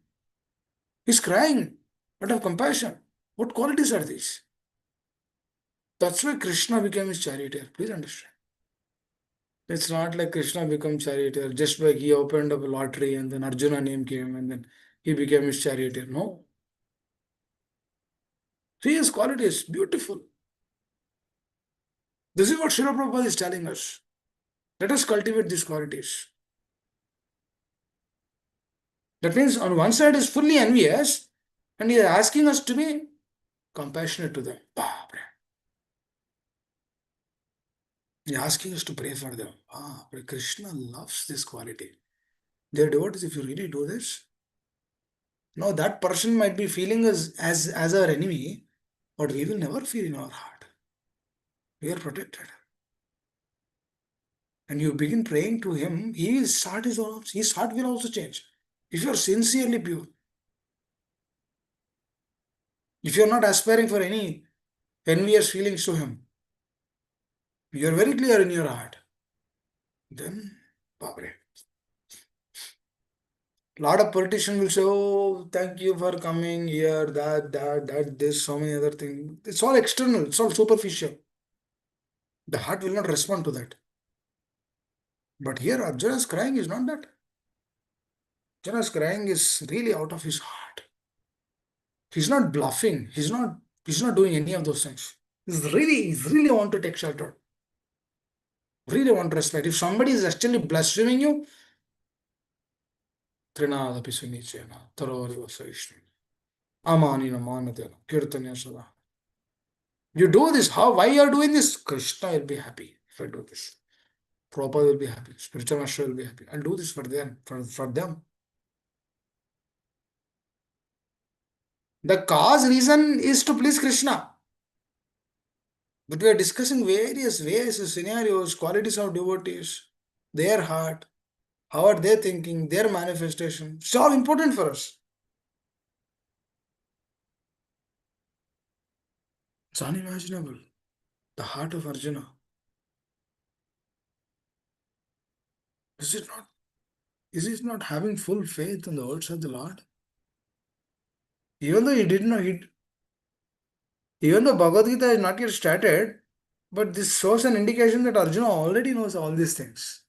He's crying out of compassion. What qualities are these? That's why Krishna became his charioteer. Please understand. It's not like Krishna became charioteer just by he opened up a lottery and then Arjuna name came and then he became his charioteer. No. See his qualities, beautiful. This is what Srila Prabhupada is telling us. Let us cultivate these qualities. That means on one side is fully envious and he is asking us to be compassionate to them. He's asking us to pray for them. But Krishna loves this quality. Dear devotees, if you really do this, now that person might be feeling us as our enemy, but we will never feel in our heart. We are protected. And you begin praying to him, his heart will also change. If you are sincerely pure, if you are not aspiring for any envious feelings to him, you are very clear in your heart, then Babre. Lot of politicians will say, "Oh, thank you for coming here, this, so many other things." It's all external, it's all superficial. The heart will not respond to that. But here, Arjuna's crying is not that. Arjuna's crying is really out of his heart. He's not bluffing. He's not doing any of those things. He's really want to take shelter. Really want respect. If somebody is actually blaspheming you, Trinadapi Sunicena, Tarori Vasavishnu, Amanina Manatena, Kirtanya Sada. You do this. How? Why you are doing this? Krishna will be happy if I do this. Prabhupada will be happy. Spiritual master will be happy. I'll do this for them. For them. The cause reason is to please Krishna. But we are discussing various ways, scenarios, qualities of devotees, their heart, how are they thinking, their manifestation. It's all important for us. It's unimaginable. The heart of Arjuna. Is it not? Is it not having full faith in the words of the Lord? Even though he did not, even though Bhagavad Gita is not yet started, but this shows an indication that Arjuna already knows all these things.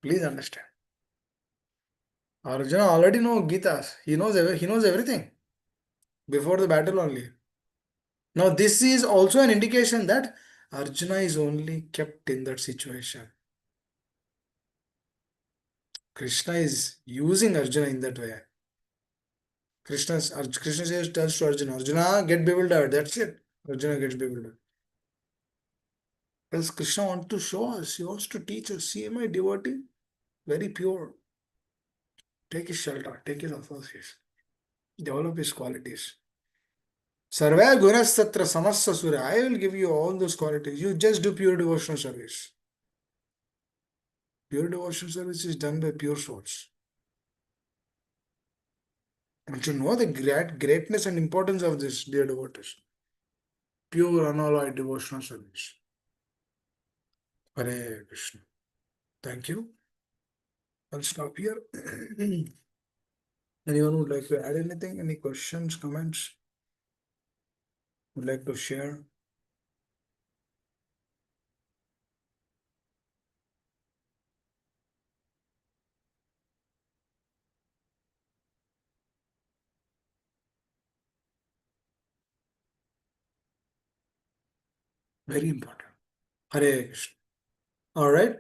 Please understand. Arjuna already knows Gitas. He knows everything before the battle only. Now, this is also an indication that Arjuna is only kept in that situation. Krishna is using Arjuna in that way. Krishna tells to Arjuna, Arjuna, get bewildered. That's it. Arjuna gets bewildered. Because Krishna wants to show us, he wants to teach us. See my devotee, very pure. Take his shelter, take his association, develop his qualities. Sarvaya Gunasatra Samassa Surya. I will give you all those qualities. You just do pure devotional service. Pure devotional service is done by pure souls. And to know the greatness and importance of this, dear devotees. Pure unalloyed devotional service. Hare Krishna. Thank you. I'll stop here. Anyone would like to add anything? Any questions, comments? Would like to share? Very important. Hare Krishna. All right.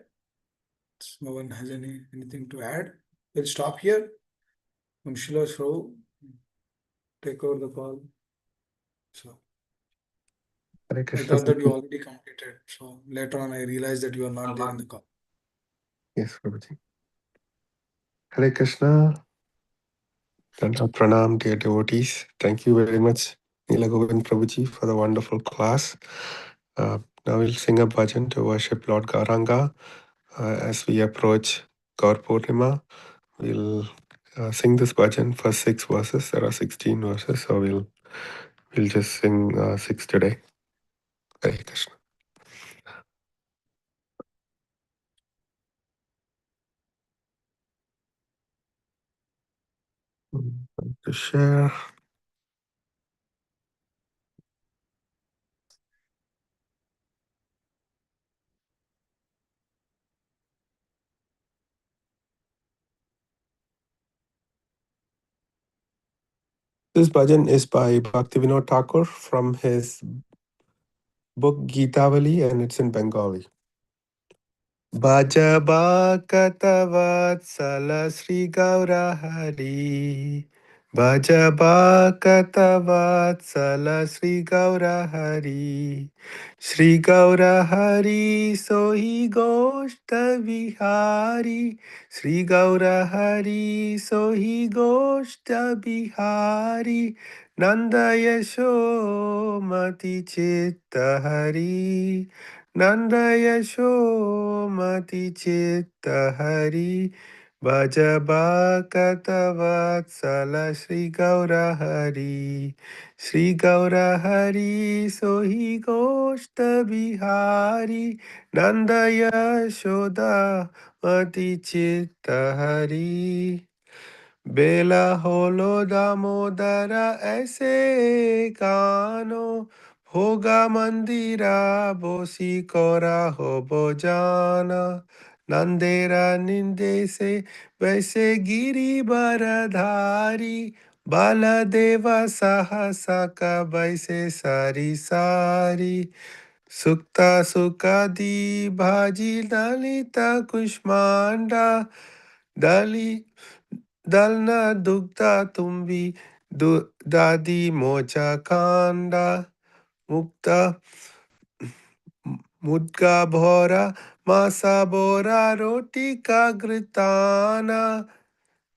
No one has anything to add. We'll stop here. Shila Shro, take over the call. So Hare I Krishna. thought that you already completed. So later on, I realized that you are not there in the call. Yes, Prabhuji. Hare Krishna. Pranam, dear devotees. Thank you very much, Neela Govind Prabhuji, for the wonderful class. Now we'll sing a bhajan to worship Lord Gauranga. As we approach Gaur Purnima, we'll sing this bhajan for 6 verses. There are 16 verses, so we'll just sing 6 today. Hare Krishna. To share. This bhajan is by Bhaktivinoda Thakur from his book Geetavali, and it's in Bengali. Bhajaba Katavatsala Sri Gaurahari Bhajabhakatavatsala Sri Gaura Hari. Sri Gaura Hari Sohi Goshta Vihari. Sri Gaura Hari Sohi Goshta Bihari. Nanda Yashomati Chitta Hari. Nanda Yashomati Chitta Hari. Bhajabhakatavatsala Sri Gaurahari. Sri Gaurahari Sohi Goshta Bihari. Nanda Yashoda Mati Chitta Hari. Bela holo damodara aise kano. Bhoga mandira bosi kora hobo jana. Nandera ninde se वैसे गिरी बरधारी बालादेवा साहसा का वैसे सारी सारी सुक्ता सुकादी भाजी ललिता कुष्मांडा दली दलना दुग्धा तुम्बी दादी mocha Kanda मुक्ता मुद्गा भोरा मासा बोरा रोटी का घृताना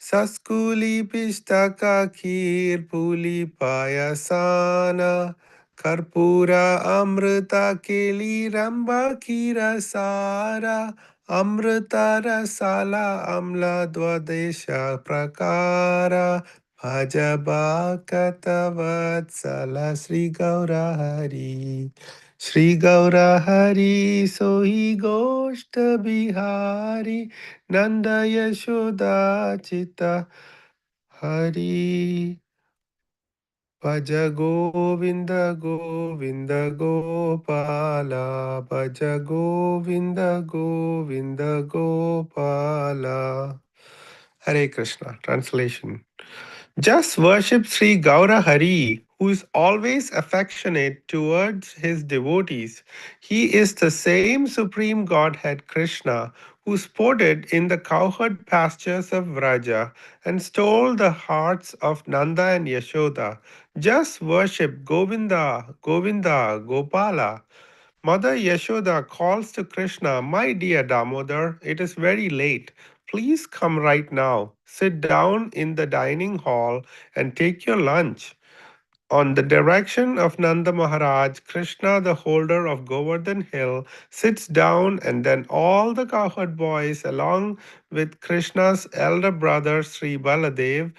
Saskuli pistaka kheer puli payasana Karpura amrita keli ramba kira sara Amrita rasala amla dvadesha prakara Bhajaba katavatsala Sri Gaura Hari Sri Gaura Hari Sohi Goshta Bihari Nanda Yashoda Chitta Hari Bhaja Govinda Govinda Gopala Bhaja Govinda Govinda Gopala Hare Krishna. Translation. Just worship Sri Gaura Hari, who is always affectionate towards his devotees. He is the same Supreme Godhead Krishna who sported in the cowherd pastures of Vraja and stole the hearts of Nanda and Yashoda. Just worship Govinda, Govinda, Gopala. Mother Yashoda calls to Krishna, "My dear Damodar, it is very late. Please come right now. Sit down in the dining hall and take your lunch." On the direction of Nanda Maharaj, Krishna, the holder of Govardhan Hill, sits down, and then all the cowherd boys, along with Krishna's elder brother Sri Baladev,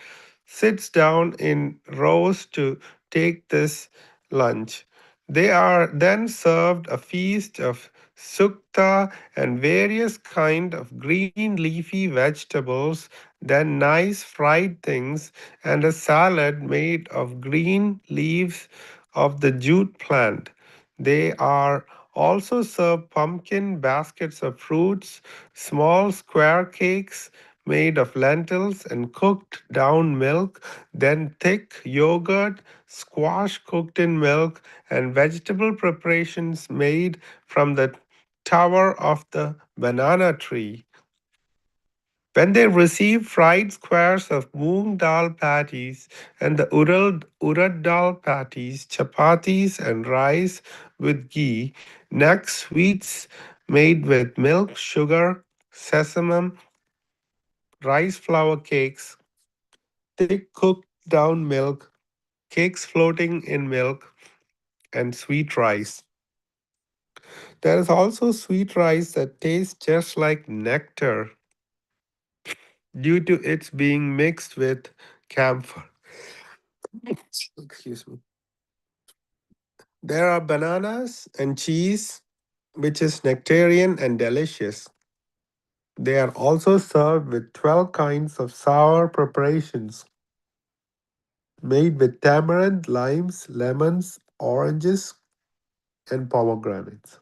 sits down in rows to take this lunch. They are then served a feast of sukta and various kind of green leafy vegetables, then nice fried things, and a salad made of green leaves of the jute plant. They are also served pumpkin baskets of fruits, small square cakes made of lentils and cooked down milk, then thick yogurt, squash cooked in milk, and vegetable preparations made from the tower of the banana tree. When they receive fried squares of moong dal patties and the urad dal patties, chapatis and rice with ghee, next sweets made with milk, sugar, sesame, rice flour cakes, thick cooked down milk, cakes floating in milk, and sweet rice. There is also sweet rice that tastes just like nectar due to its being mixed with camphor. Excuse me. There are bananas and cheese, which is nectarian and delicious. They are also served with 12 kinds of sour preparations made with tamarind, limes, lemons, oranges, and pomegranates.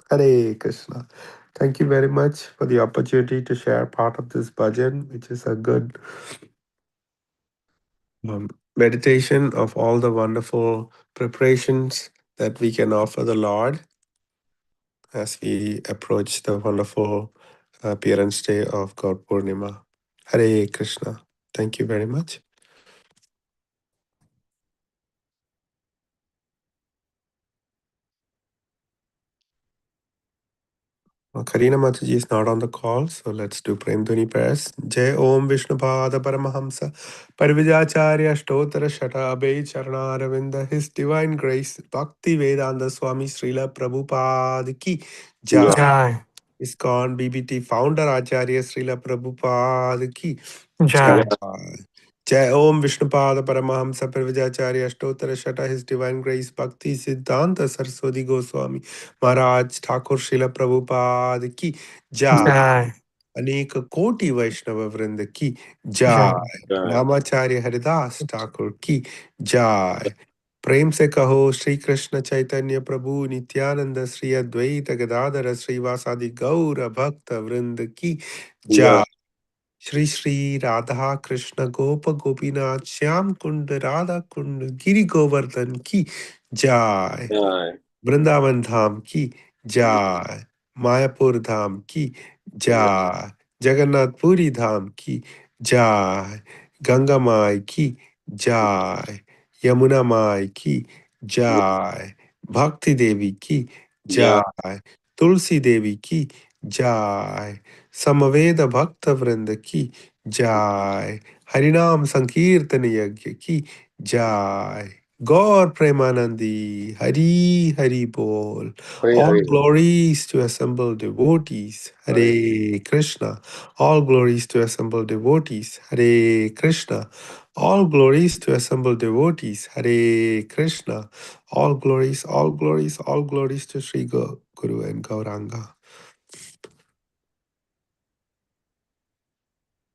Hare Krishna. Thank you very much for the opportunity to share part of this bhajan, which is a good meditation of all the wonderful preparations that we can offer the Lord as we approach the wonderful appearance day of God Purnima. Hare Krishna. Thank you very much. Karina Mataji is not on the call, so let's do Prem Dhuni prayers. Jai Om Vishnupada Paramahamsa Parvijacharya Stotra Shatabe Charnaravinda His Divine Grace Bhakti Vedanta Swami Srila Prabhupada Ki Jai. Jai. ISKCON BBT founder Acharya Srila Prabhupada Ki Jai. Jai Om Vishnupada Paramahamsa Parvijacharya Stotra Shata His Divine Grace Bhakti Siddhanta Saraswati Goswami Maharaj Thakur Srila Prabhupada Ki Jai. Jai. अनेक कोटि वैष्णव वृंद की Jai. जय। नामाचार्य हरिदास ठाकुर की जय। प्रेम से कहो श्री कृष्ण चैतन्य प्रभु नित्यानंद श्री अद्वैत गदाधर श्रीवासादि गौर भक्त वृंद की जय। श्री श्री राधा कृष्ण गोप गोपीनाथ श्याम कुंड राधा कुंड गिरि गोवर्धन की जय। वृंदावन धाम की जय। मायापुर धाम की जय। जगन्नाथपुरी धाम की जय। गंगा माई की जय। यमुना माई की जय। भक्ति देवी की जय। तुलसी देवी की जय। समवेद भक्त वृंद की जय। हरिनाम संकीर्तन यज्ञ की जय। गौर प्रेमानंदी हरि हरि बोल। All glories to assembled devotees. Hare Krishna. All glories to assembled devotees. Hare Krishna. All glories to assembled devotees. Hare Krishna. All glories, all glories, all glories to Sri Guru and Gauranga.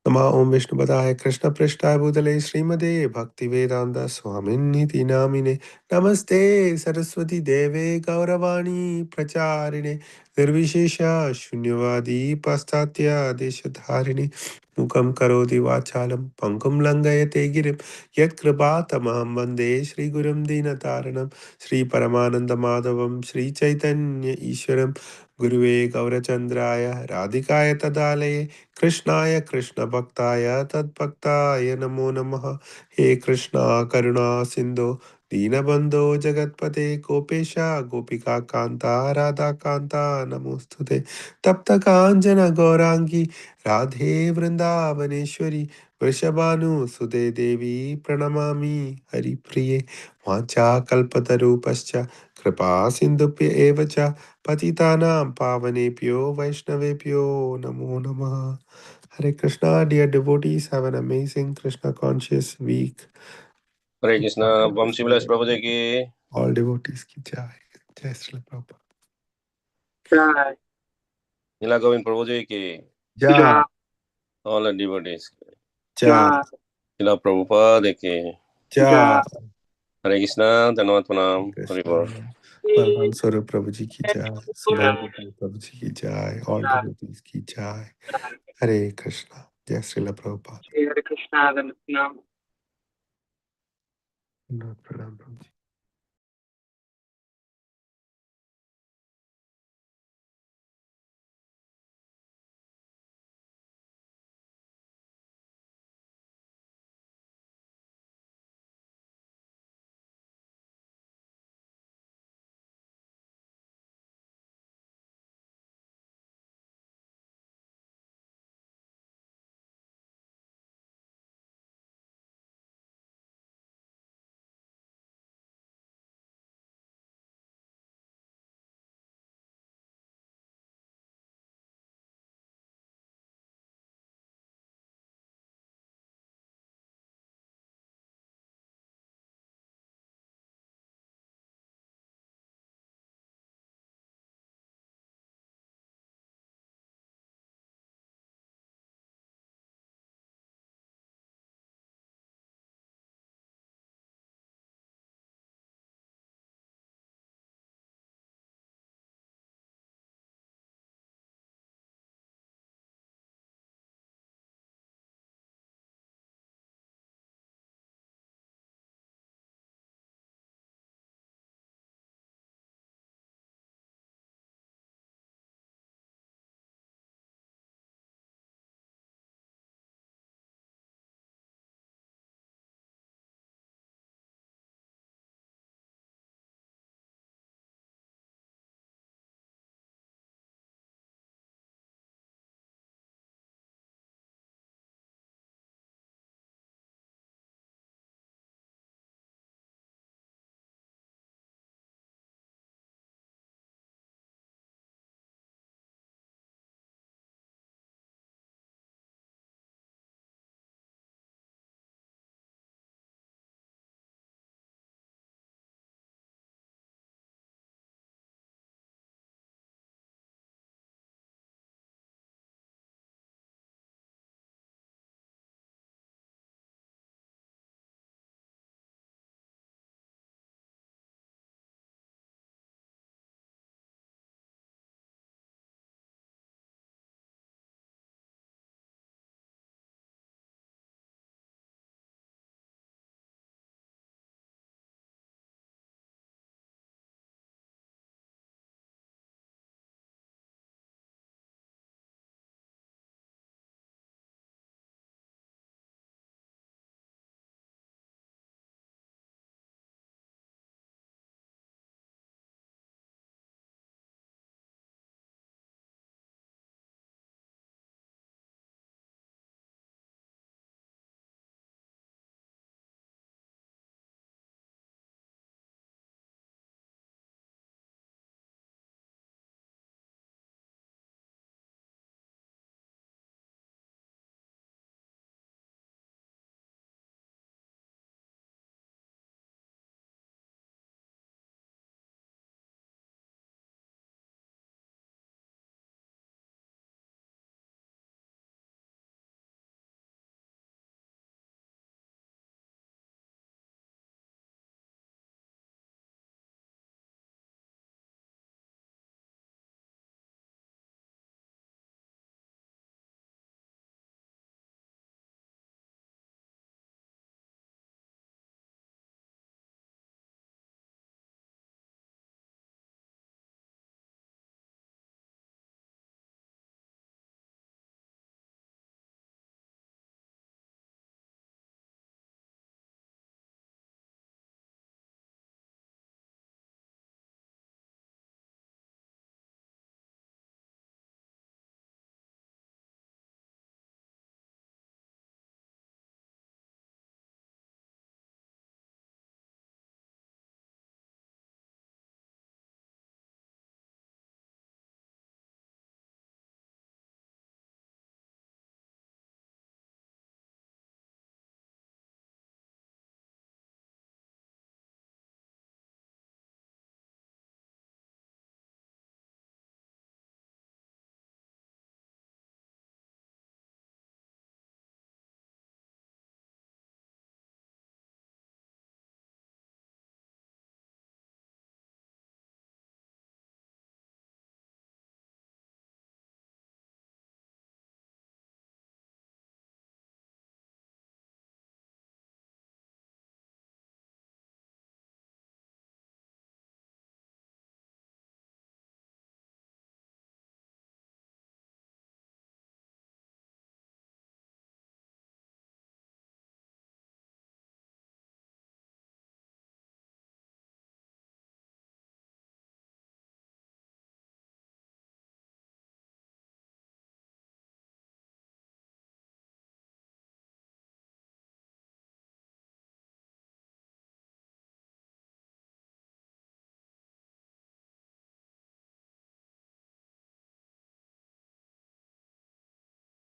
नमा ओम विष्णुपदाय कृष्ण पृष्ठाय भूतले श्रीमदे भक्ति वेदांत स्वामिन्निति नामिने नमस्ते सरस्वती देवे गौरवाणी प्रचारिणे निर्विशेष शून्यवादी पाश्चात्य देशधारिणे मुखं करोति वाचालं पंकुं लङ्घयते गिरिं यत्कृपातमहं वन्दे श्रीगुरुं दीनतारणं श्रीपरमानन्दमाधवं श्रीचैतन्य ईश्वरं गुरुवे गौरचन्द्राय राधिकाय तदालये कृष्णाय कृष्ण भक्ताय तद्भक्ताय नमो नमः। हे कृष्णा करुणा सिंधु दीनबंधो जगतपते गोपेशा गोपिका कांता राधा कांता नमोस्तुते। तप्त कांचन गौरांगी राधे वृंदावनेश्वरी वृषभानुसुते देवी प्रणमामि हरिप्रिये। वाचा कल्पतरूपश्च कृपा सिन्धुभ्य एव च पतितानां पावनेभ्यो वैष्णवेभ्यो नमो नमः। Hare Krishna, dear devotees, have an amazing Krishna conscious week. हरे कृष्णा। वंशी विलास प्रभु जी की All devotees की जय। जय श्री प्रभुपाद। Jai. नीला गोविंद प्रभु जी की जय। ऑल डिवोटीज जय। नीला प्रभुपाद की जय। हरे कृष्णा। धन्यवाद प्रणाम। हरि कृष्ण बोल। बलवान स्वरूप प्रभु जी की जय। सुबोध गोपाल प्रभु जी की जय। All devotees की जय। हरे कृष्णा। जय श्री प्रभुपाद। Hare Krishna. प्रणाम प्रभु जी।